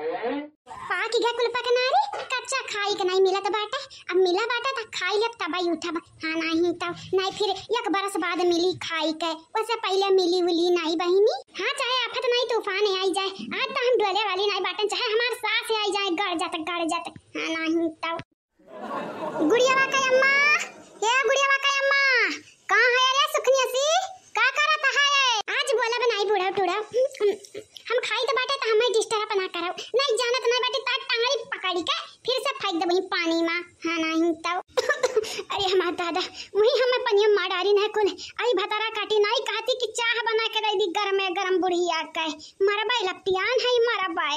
पाकी गया कुल पकनारी कच्चा खाई के नहीं मिलत बाटे। अब मिला बाटे त खाई लेब तब ही उठब। हाँ नहीं तब नहीं फिर एक बरस बाद मिली खाई के, उससे पहले मिली उली नहीं बहिनी। हाँ चाहे आफत नहीं तूफान आई जाए, आज तो हम डोले वाली नहीं बाटे, चाहे हमार सास आई जाए गड़ जाते। हाँ नहीं तब गुड़िया का अम्मा, ये गुड़िया का अम्मा कहाँ है रे सुखनिया सी, का करत है? आज बोला बनाई बूढ़ा टूढ़ा हम खाई तो बाटे तो हमें डिस्टर्ब ना करो, नहीं जानत नहीं बाटे तात टांगड़ी पकड़ी के फिर से फेंक दे वही पानी में। हाँ नहीं तब अरे हमार दादा वही हमें पनिया मार डाली नहीं कुल आई भतारा काटी नहीं कहती कि चाह बना के दे दी गरम में गरम बुढ़िया के मरबा लपटियान है मरबा।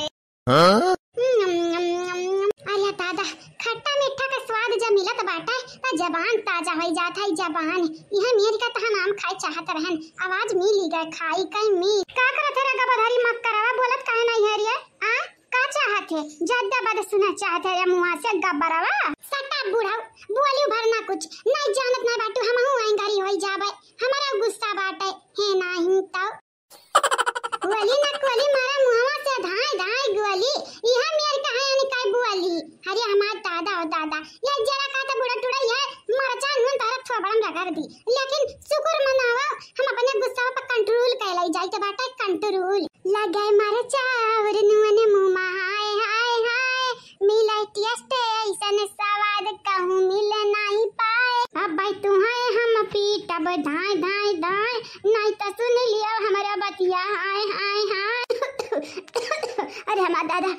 अरे दादा खट्टा मीठा का स्वाद जब मिलत बाटे त जबान ताजा हो जात है। जबान यह मेरी का तहा नाम खाए चाहत रहन, आवाज मिली गए खाई कई मी का करत रे गबधारी मत करवा बोलत काहे नहीं है रे? आ का चाहत है जद्दा बद सुना चाहत है मुंह से गबरवा सटा बुढ़ाऊ बोली भरना कुछ नहीं जानत नहीं बाटू हम हूं आई घरी होई जाबे हमारा गुस्सा बाटे है नहीं तो गोली ना गोली मारा मुहवा से धाय गोली यह मेर कहां यानी काय बुआली। अरे हमार दादा ओ दादा ये जरा का तो बुढ़ा टुड़ा ये मरचा नुन तारा थोबड़म रगड़ दी, लेकिन शुक्र मनावा हम अपने गुस्सा पर कंट्रोल कैलाई जाई तो बाटे कंट्रोल लगाए मरचा और नुन मुंह हाय मिले टेस्ट ऐसन स्वाद कहूं मिल नहीं पाए। अब भाई तू है हम पीटब धाय नहीं तो सुन लियो हमारा बतिया हाय अरे हमार दादा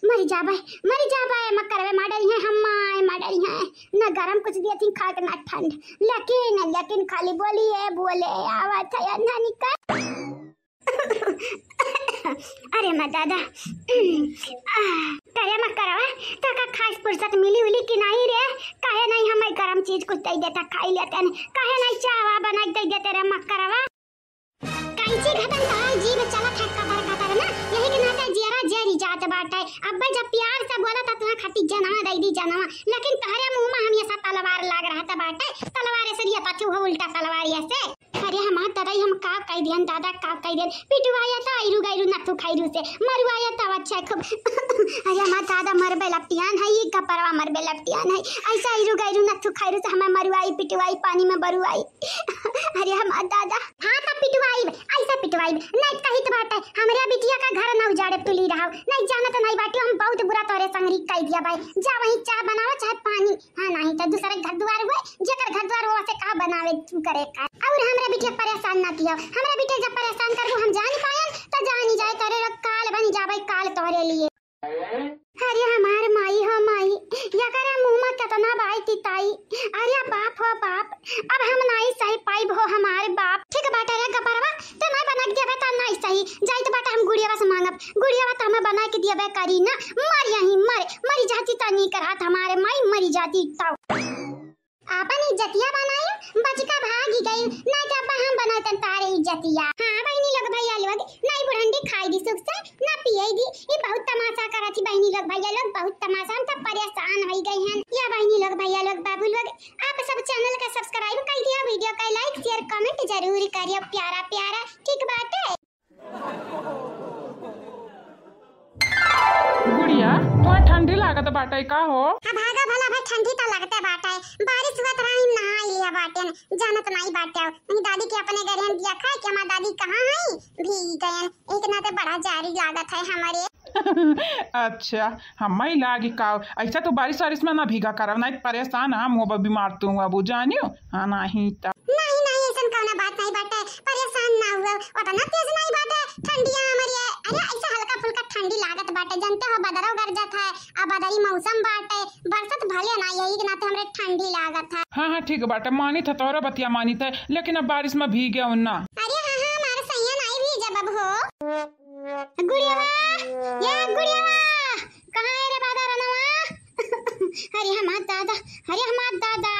मरी जा भाई मकरवे माडरी है हम माडरी है न गरम कुछ दिए थी खा के ना ठंड, लेकिन खाली बोले आवाज था या ना निकल। अरे मैं दादा करे मत करवा तो का खास फुर्सत मिली उली कि नहीं रे? काहे नहीं हमें गरम चीज कुछ दे देता खाई लेते हैं, काहे नहीं चावा बना दे देते रे मत करवा कैसी घटन तारा जीव चला ठक्का कतर ना यही के नाते जेरा जेरी जात बाटे। अब जब प्यार से बोला त तू खट्टी जनावा दई दी जनावा, लेकिन तहरे मुंह में हमेशा तलवार लाग रहा था बाटे, तलवार से रिया तू हो उल्टा तलवार ऐसे। अरे हमार दादा हम का कह दियन दादा का कह दियन पिटवाया त आइरु गइरु न तू खाइरु से मरवाया त अच्छा खूब अरे हमार दादा मरबे लपटियान है ये कपरवा मरबे लपटियान है ऐसा आइरु गइरु न तू खाइरु से हमें मरवाई पिटवाई पानी में बरुआई। अरे हमार दादा हां त पिटवाई ऐसा पिटवाई नहीं कहित बाटे हमरे बिटिया का घर न उजाड़े तुली रहो, नहीं जानत नहीं बाटे हम बहुत बुरा तोरे संगरी कह दिया भाई जा वही चाय बनाओ चाहे पानी। हां नहीं त दूसरे घर द्वार हुए जेकर घर द्वार वो से का बनावे तू करे का और हमरे बिटिया परेशान ना कियो, हमरे बिटिया जब परेशान करबो हम जान पायन त जानी जाए तोरे काल बनी जाबे काल तोरे लिए। अरे हमार माई हो माई या करे मुंह में कितना बाई तिताई, अरे बाप हो बाप अब हम नहीं सही पाई हो हमारे बाप। ठीक बाटे रे गपरवा तो नहीं बना के देबे त नहीं सही जाई तो बाटे हम गुड़ियावा से मांगब, गुड़ियावा त हमें बना के देबे करी ना मर यही मरी जाती त नहीं करत हमारे माई मरी जाती तो आपन इज्जतिया बनाई बचका भागी गई नहीं तो हम बनातन तारे इज्जतिया। हां बहनी लोग भैया लोग नहीं बुढ़ंडी खाई दी सुख से ना पिएगी ये बहुत तमाशा करत थी बहनी लोग भैया लोग बहुत तमाशा हम तो परेशान हो गए हैं। या बहनी लोग भैया लोग बाबू लोग आप सब चैनल का सब्सक्राइब कर दिया, वीडियो का लाइक शेयर कमेंट जरूर करियो प्यारा ठीक बात है। गुड़िया तो ठंडी लागत बाटे का हो? हां भागा भला भाई ठंडी तो लगते बाटे बारिश हुआ तरह ही नहा लिया बाटे जानत नहीं बाटे नहीं दादी के अपने घर हम दिया खाए कि हमार दादी कहां है भीग गए एक ना तो बड़ा जारी लागत है हमारे। अच्छा हम ही लागी का ऐसा तो बारिश में ना भीगा करब नहीं परेशान हम हो बीमार तू अब जानियो। हां नहीं त नहीं ऐसा कौना बात नहीं बाटे परेशान ना हुआ उतना तेज नहीं बाटे ठंडिया हमारी अरे ऐसा हल्का फुल्का ठंडी लागत बाटे जानते हो बदरो गरजत है अब बदरी मौसम बाटे बरसात भले ना यही के नाते हमरे ठंडी लागत है। हां ठीक बाटे मानी था तोरा बतिया मानी थे लेकिन अब बारिश में भीग गए ना। अरे हां हमारे सैया नहीं भीजा बब हो गुड़ियावा या गुड़ियावा कहां है रे बादा रनवा अरे हमार दादा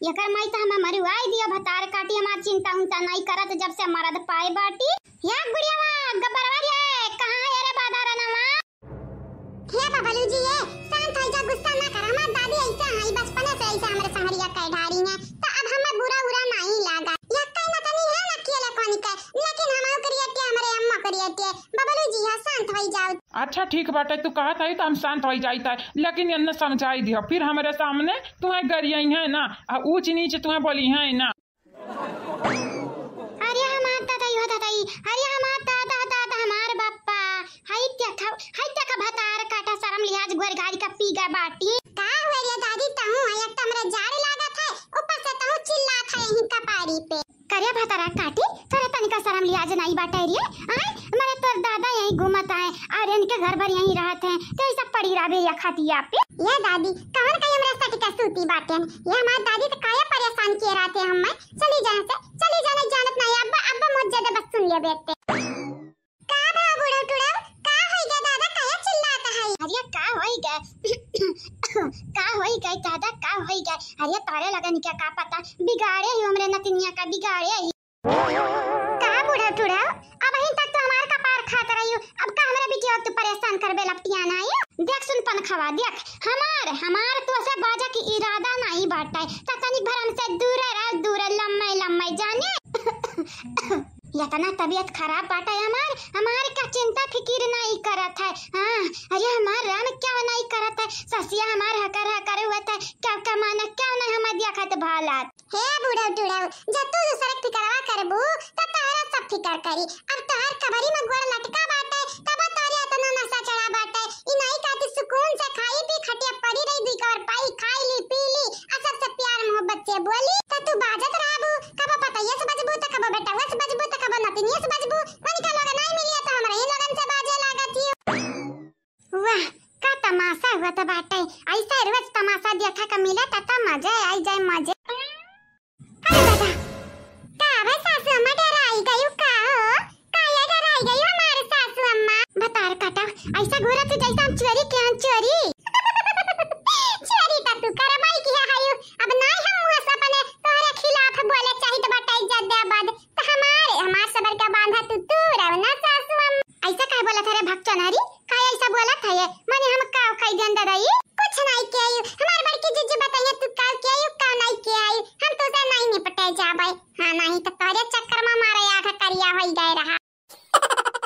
यकर माई त हम मरुआई दिया भतार काटी हमार चिंता उनता नहीं करत जब से मरद पाए बाटी। या गुड़ियावा गबरवा रे कहां है रे बादा रनवा? हे बबलू जी ये शांत हो जा गुस्सा ना कर हमार दादी ऐसा है बचपन से ऐसा हमरे संगरिया कह ढारी है तो अब हमें बुरा नहीं लागा यक्का ना तनी है ना केले कोनी के लेकिन हम करियटे हमरे अम्मा करियटे बबलू जी हां शांत हो जाओ। अच्छा ठीक बाटे, तू कहत है तो हम शांत हो जाता है, लेकिन इन्हें समझाई दिया फिर हमारे सामने तुम्हें गरियाई है ना, ऊंच नीच तुम्हें बोली है ना। अरे हमार दादा यो दादाई, अरे हमार दादा दादा हमार बाप्पा हाय देखा भतार काटा शर्म लिहाज गोर गाड़ी का पीगा बाटी का हो रे दादी तहु एक तमरे जाड़ लागत है ऊपर से तहु चिल्लात है यहीं कपारी पे करिया भतारा काटी थोड़ा तनिका शर्म लिहाज नहीं बाटे रे। आय मेरे तोर दादा यहीं घूमत है और इनके घर भर यहीं रहते हैं तो ऐसा पड़ी राबे या खतिया पे। ये दादी कौन कहीं हमरा सटिका सूती बाटे, ये हमार दादी तो काया परेशान किए रहते हम मैं चली जाने से चली जाने जानत नहीं अब्बा अब्बा मुझ ज्यादा बस सुन ले बेटे। का बा बुढ़ा टुड़ा का होई गे दादा काया चिल्लाता है। अरे का होई गे का होई गे दादा का होई गे, अरे तारे लगन क्या का पता बिगाड़े ही हमरे नतिनिया का बिगाड़े ही का बुढ़ा टुड़ा। अब अहीं तक तो हमार कपार खात रही हो, अब का हमरा बिटिया तो परेशान करबे लपटिया ना है। देख सुन पन खवा देख हमार तो से बाजा की इरादा नहीं बाटा है तनिक भर हमसे दूर लम्मे लम्मे जाने या तना तबीयत खराब बाटा है हमार का चिंता फिकिर नहीं करत है। हां अरे हमार राम क्या नहीं करत है ससिया हमार हकर हुआ था क्या माना क्या नहीं हम देखत भालात। हे बूढ़ा टुड़ा जब तू दूसरे फिकरवा करबू त तारा सब फिकर करी। अब तोहर कबरी में गोड़ लटका बाटे तब तारे इतना नशा चढ़ा बाटे ई नहीं कहती सुकून से खाई पी खटिया पड़ी रही दी कर पाई खाई ली पी ली आ सबसे प्यार मोहब्बत से बोली त तू बाजत रहबू कब पता ये से बजबू त कब बेटा वस बजबू त कब नतिनिया से बजबू मनिका लोग नहीं मिलिया तो हमरा ही लगन से बाजे लागत ही। वाह का तमाशा हुआ त बाटे ऐसा रोज तमाशा देखा का मिला त मजा आई जाए मजे। अरे दादा का बे सासू अम्मा डराई गई का हो काया डराई गई हमारे सासू अम्मा बतार काटा ऐसा घोरा तू जैसा हम चोरी के हम चोरी चोरी त तू करबाई की हायु अब नहीं हम मुंह से बने तोरे खिलाफ बोले चाहिए तो बटाई जा दे बाद तो हमार सबर का बांधा तू रवना सासू अम्मा ऐसा काहे बोला था रे भक्चनारी काहे ऐसा बोला था ये माने हम का खाई देन दादाई कुछ नहीं के आयु हमार बड़की जीजू बताइए तू का के आयु का नहीं के आयु हम तो से नहीं निपटे जाबे। हां नहीं तो तोरे चक्कर में मारे आंख करिया होई गए रहा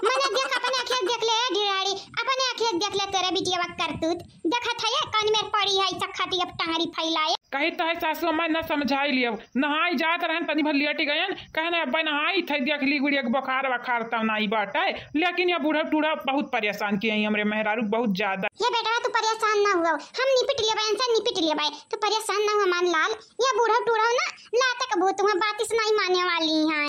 मने देख अपने आंखें देख ले ढिराड़ी अपने आंखें देख ले तेरे बिटिया वक्त करतूत देखत है कान में पड़ी है चखती अब टांगरी फैलाए कही तो है सासू अम्मा न समझाई लियो नहाई जात रहन तनी भर लेट गयन कहने अब्बा नहाई थे देख ली गुड़िया के बुखार त नहीं बाटे लेकिन ये बूढ़ा टूढ़ा बहुत परेशान किए हमरे मेहरारू बहुत ज्यादा। ये बेटा तू परेशान ना हुआ हम निपट लेबे इंसान निपट लेबे तो परेशान ना हुआ मान लाल ये बूढ़ा टूढ़ा ना लाते का बहुत हुआ बात इस नहीं मानने वाली है।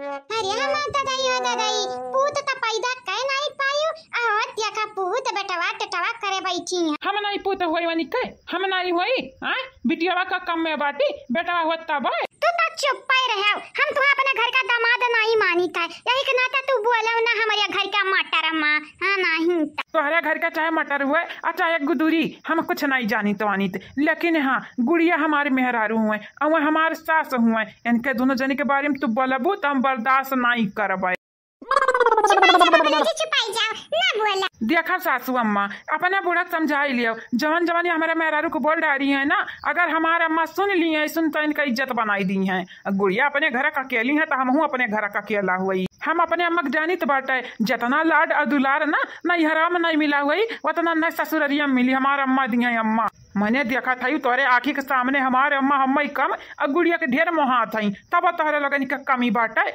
अरे हम दादाई पूत त पैदा कह नहीं पायु और त्या का पूत बेटवा टटवा करे बैठी है हम नहीं पूत होई वनी के हम नहीं होई हां बिटियावा का कम में बाटी बेटा होता बे तू तो चुप पाई रहे हम तो अपने घर का दामाद नहीं मानी था यही के नाता तू बोला ना हमारे घर का मटर अम्मा। हां नहीं तोहरे घर का चाहे मटर हुए और चाहे गुदूरी हम कुछ नहीं जानी तो आनी लेकिन हाँ गुड़िया हमारे मेहरारू हुए और हमारे सास हुए इनके दोनों जने के बारे में तू बोलबू तो हम बर्दाश्त नहीं करबे। देखा सासू अम्मा अपना बूढ़ा समझाई लियो जवन जवन हमारे मेहरारू को बोल डाली है ना अगर हमारे अम्मा सुन ली है सुन तो इनका इज्जत बनाई दी है। गुड़िया अपने घर का अकेली है तो हम हूँ अपने घर का अकेला हुई हम अपने अम्मा जानी तो बाटे जितना लाड और दुलार ना नैहरा में नहीं मिला हुई उतना न ससुररिया में मिली हमारे अम्मा दी है। अम्मा मैंने देखा था तोरे आँखी के सामने हमारे अम्मा हम कम और गुड़िया के ढेर मोहा थी तब तोहरे लगन का कमी बाटे।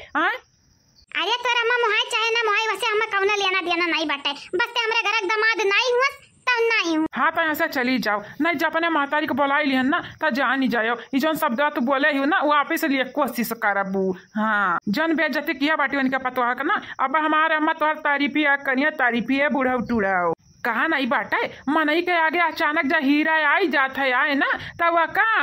अरे तोर अम्मा मोहाय चाहे ना मोहाय वैसे हमें कौन लेना देना नहीं बाटे बस ते हमरे घर दमाद नहीं हुआ तब नहीं हूँ। हाँ तो ऐसा चली जाओ नहीं जब अपने महतारी को बुलाई लिहन ना तो जान ही जाओ ये जौन शब्द तू बोले ही ना वो वापिस लिए कोशिश करबू। हाँ जन बेइज्जती किया बाटी उनका पतवा का ना अब हमारे अम्मा तोहर तारीफिया करिए तारीफिया बूढ़ा टूढ़ा कहा नहीं बाटे मनई के आगे अचानक जा हीरा आई जात है आए ना तब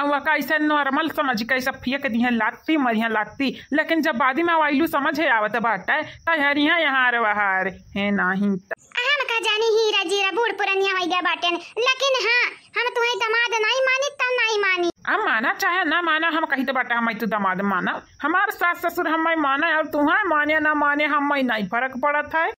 वह ऐसे नॉर्मल समझ के सब फेंक दी लाती मरिया लाती लेकिन जब बादी में वाइलू समझ है आवत बाटे तहरिया यहाँ वहार है नहीं हम का जानी हीरा जीरा बूढ़ पुरनिया हो गया बाटे लेकिन हाँ हम तुम्हें दमाद नहीं मानी तब नहीं मानी हम माना चाहे ना माना हम कही तो बाटे हम तो दमाद माना हमारे सास ससुर हम माना और तुम्हारे माने ना माने हम नहीं फर्क पड़त है।